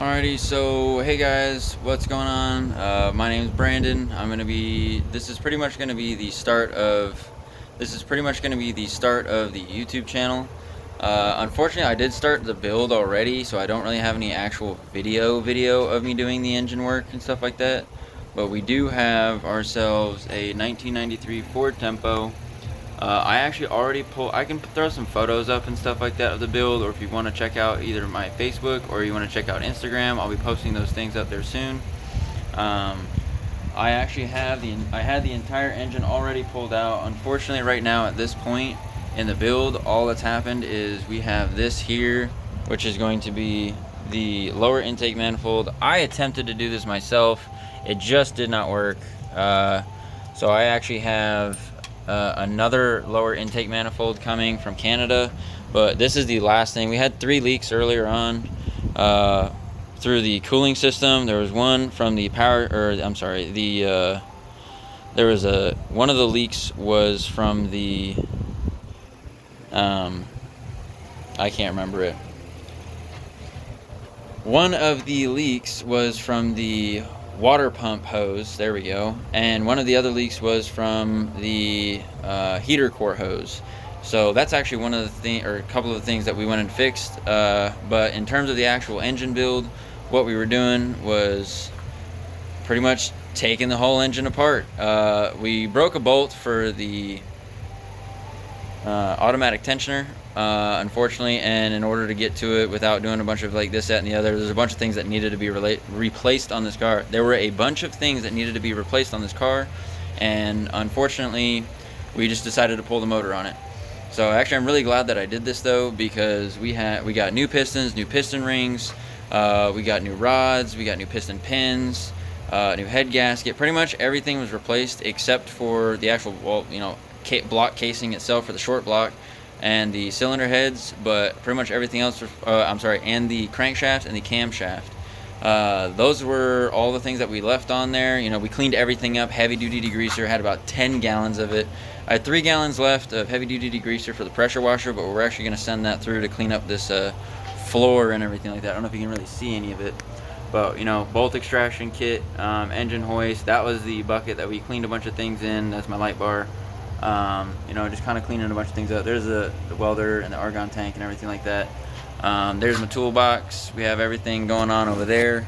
Alrighty, so hey guys, what's going on? My name's Brandon. This is pretty much gonna be the start of the YouTube channel. Unfortunately, I did start the build already, so I don't really have any actual video of me doing the engine work and stuff like that. But we do have ourselves a 1993 Ford Tempo. I actually I can throw some photos up and stuff like that of the build, or if you want to check out either my Facebook or you want to check out Instagram, I'll be posting those things up there soon. I actually I had the entire engine already pulled out. Unfortunately, right now at this point in the build, all that's happened is we have this here, which is going to be the lower intake manifold. I attempted to do this myself. It just did not work. So I actually have another lower intake manifold coming from Canada, but this is the last thing. We had 3 leaks earlier on through the cooling system. There was one from the power, or I'm sorry, there was one of the leaks was from the I can't remember it. One of the leaks was from the water pump hose, there we go, and one of the other leaks was from the heater core hose. So that's actually one of the a couple of the things that we went and fixed. But in terms of the actual engine build, what we were doing was pretty much taking the whole engine apart. We broke a bolt for the automatic tensioner, unfortunately, and in order to get to it without doing a bunch of like this, that, and the other, there's a bunch of things that needed to be replaced on this car. There were a bunch of things that needed to be replaced on this car, and unfortunately, we just decided to pull the motor on it. So actually, I'm really glad that I did this though, because we got new pistons, new piston rings, we got new rods, we got new piston pins, new head gasket. Pretty much everything was replaced except for the actual, block casing itself for the short block and the cylinder heads, but pretty much everything else and the crankshaft and the camshaft. Those were all the things that we left on there. We cleaned everything up. Heavy duty degreaser, had about 10 gallons of it. I had 3 gallons left of heavy duty degreaser for the pressure washer, but we're actually going to send that through to clean up this floor and everything like that. I don't know if you can really see any of it, but bolt extraction kit, engine hoist, that was the bucket that we cleaned a bunch of things in. That's my light bar. Just kind of cleaning a bunch of things up. There's the welder and the argon tank and everything like that. There's my toolbox. We have everything going on over there.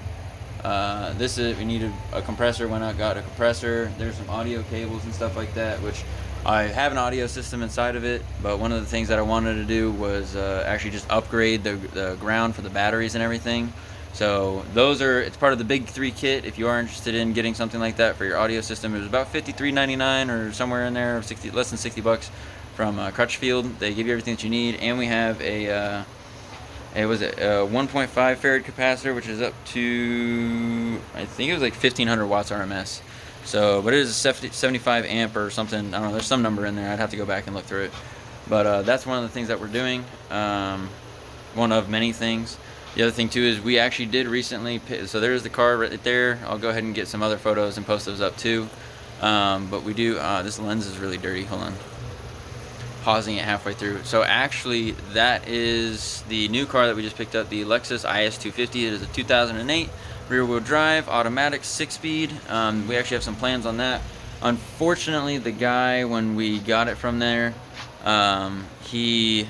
We needed a compressor. Went out, got a compressor. There's some audio cables and stuff like that, which I have an audio system inside of it, but one of the things that I wanted to do was actually just upgrade the ground for the batteries and everything. So it's part of the Big 3 kit. If you are interested in getting something like that for your audio system, it was about $53.99 or somewhere in there, less than $60 from Crutchfield. They give you everything that you need, and we have a 1.5 farad capacitor, which is up to, I think it was like 1500 watts RMS. So, but it is a 75 amp or something. I don't know. There's some number in there. I'd have to go back and look through it. But that's one of the things that we're doing. One of many things. The other thing too is we actually did recently, so there's the car right there. I'll go ahead and get some other photos and post those up too. But we do, this lens is really dirty, hold on. Pausing it halfway through. So actually that is the new car that we just picked up, the Lexus IS250. It is a 2008 rear wheel drive, automatic, 6-speed. We actually have some plans on that. Unfortunately, the guy, when we got it from there, he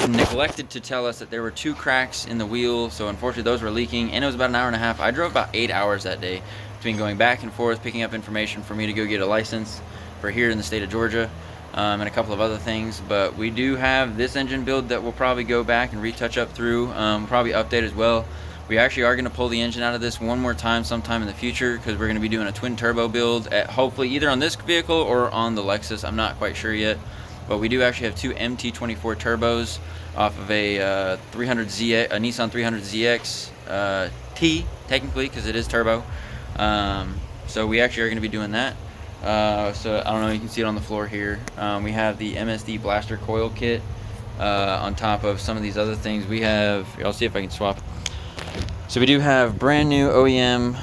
neglected to tell us that there were 2 cracks in the wheel, so unfortunately those were leaking, and it was about an hour and a half. I drove about 8 hours that day between going back and forth, picking up information for me to go get a license for here in the state of Georgia, and a couple of other things. But we do have this engine build that we'll probably go back and retouch up through, probably update as well. We actually are going to pull the engine out of this one more time sometime in the future, because we're going to be doing a twin turbo build at hopefully either on this vehicle or on the Lexus. I'm not quite sure yet. But we do actually have 2 MT24 turbos off of a Nissan 300ZX T, technically, because it is turbo. So we actually are going to be doing that. So I don't know, you can see it on the floor here. We have the MSD blaster coil kit on top of some of these other things. We have, I'll see if I can swap it. So we do have brand new OEM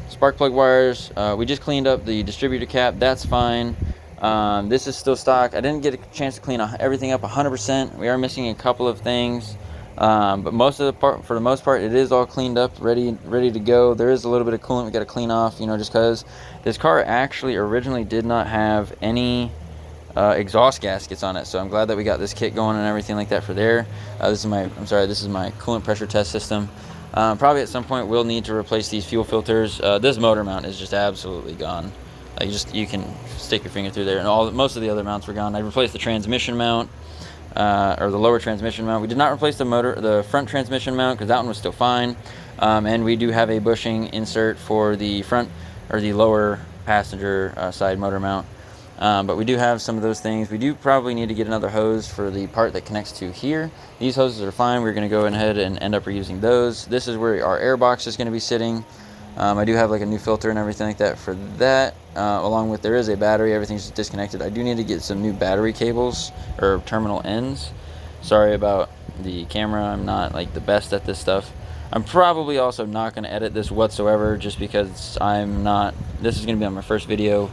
spark plug wires. We just cleaned up the distributor cap. That's fine. This is still stock. I didn't get a chance to clean everything up 100%. We are missing a couple of things. But for the most part, it is all cleaned up, ready to go. There is a little bit of coolant we got to clean off, you know, just because this car actually originally did not have any exhaust gaskets on it. So I'm glad that we got this kit going and everything like that for there. This is my coolant pressure test system. Probably at some point we'll need to replace these fuel filters. This motor mount is just absolutely gone. You can stick your finger through there, and most of the other mounts were gone. I replaced the transmission mount, or the lower transmission mount. We did not replace the front transmission mount, because that one was still fine. And we do have a bushing insert for the front, or the lower passenger side motor mount. But we do have some of those things. We do probably need to get another hose for the part that connects to here. These hoses are fine. We're going to go ahead and end up reusing those. This is where our air box is going to be sitting. I do have like a new filter and everything like that for that. Along with, there is a battery. Everything's disconnected. I do need to get some new battery cables, or terminal ends. Sorry about the camera. I'm not like the best at this stuff. I'm probably also not going to edit this whatsoever, just because this is going to be on my first video,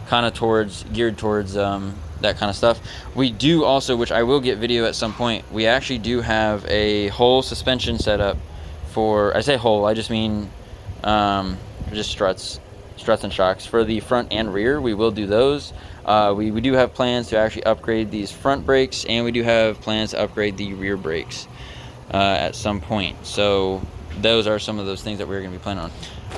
kind of geared towards that kind of stuff. We do also, which I will get video at some point, we actually do have a whole suspension setup for, I say whole, I just mean just struts and shocks for the front and rear. We will do those. We do have plans to actually upgrade these front brakes, and we do have plans to upgrade the rear brakes at some point. So those are some of those things that we're going to be planning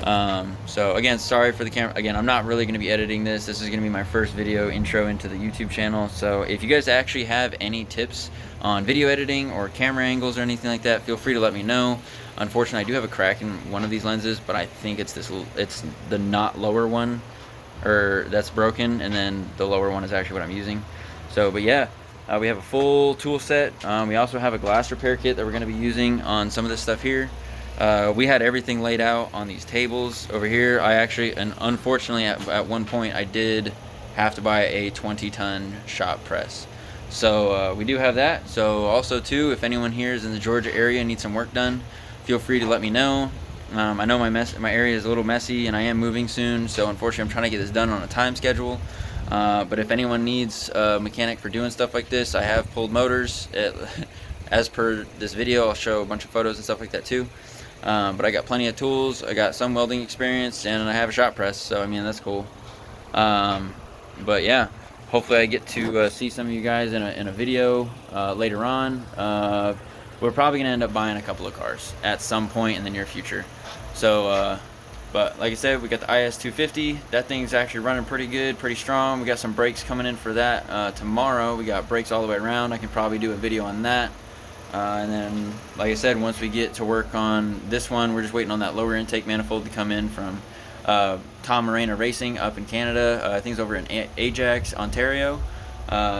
on. So again, sorry for the camera. Again, I'm not really going to be editing this. This is going to be my first video intro into the YouTube channel. So if you guys actually have any tips on video editing or camera angles or anything like that, feel free to let me know. Unfortunately, I do have a crack in one of these lenses, but I think it's the not lower one, or that's broken, and then the lower one is actually what I'm using. So, but yeah, we have a full tool set. We also have a glass repair kit that we're going to be using on some of this stuff here. We had everything laid out on these tables over here. And unfortunately at one point I did have to buy a 20-ton shop press. So we do have that. So also too, if anyone here is in the Georgia area and needs some work done, feel free to let me know. I know my area is a little messy, and I am moving soon, so unfortunately I'm trying to get this done on a time schedule. But if anyone needs a mechanic for doing stuff like this, I have pulled motors. As per this video, I'll show a bunch of photos and stuff like that too. But I got plenty of tools. I got some welding experience, and I have a shop press, so I mean, that's cool. But yeah, hopefully I get to see some of you guys in a video later on. We're probably gonna end up buying a couple of cars at some point in the near future. So but like I said, we got the IS250. That thing's actually running pretty good, pretty strong. We got some brakes coming in for that tomorrow. We got brakes all the way around. I can probably do a video on that. And then, like I said, once we get to work on this one, we're just waiting on that lower intake manifold to come in from Tom Morena Racing up in Canada. I think it's over in Ajax, Ontario.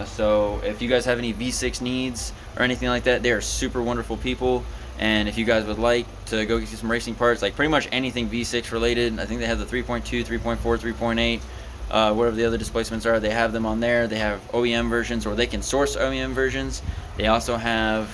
So if you guys have any V6 needs or anything like that, they are super wonderful people. And if you guys would like to go get some racing parts, like pretty much anything V6 related, I think they have the 3.2, 3.4, 3.8, whatever the other displacements are, they have them on there. They have OEM versions, or they can source OEM versions. They also have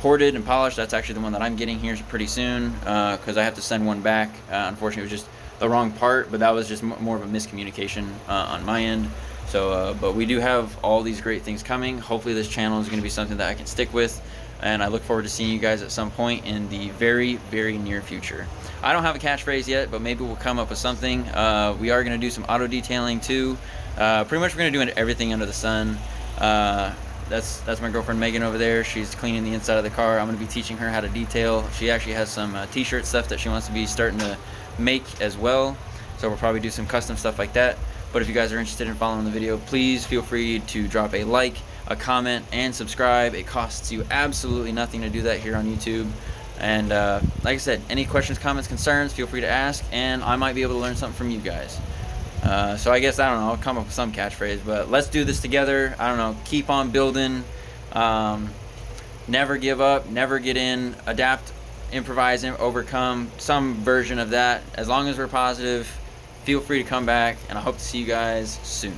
ported and polished. That's actually the one that I'm getting here pretty soon, because I have to send one back. Unfortunately, it was just the wrong part, but that was just more of a miscommunication on my end. So, but we do have all these great things coming. Hopefully this channel is going to be something that I can stick with, and I look forward to seeing you guys at some point in the very, very near future. I don't have a catchphrase yet, but maybe we'll come up with something. We are going to do some auto detailing too. Pretty much we're going to do everything under the sun. That's my girlfriend Megan over there. She's cleaning the inside of the car. I'm going to be teaching her how to detail. She actually has some t-shirt stuff that she wants to be starting to make as well. So we'll probably do some custom stuff like that. But if you guys are interested in following the video, please feel free to drop a like, a comment, and subscribe. It costs you absolutely nothing to do that here on YouTube. And like I said, any questions, comments, concerns, feel free to ask, and I might be able to learn something from you guys. So I guess, I don't know, I'll come up with some catchphrase, but let's do this together. I don't know, keep on building, never give up, never get in, adapt, improvise, and overcome, some version of that. As long as we're positive, feel free to come back, and I hope to see you guys soon.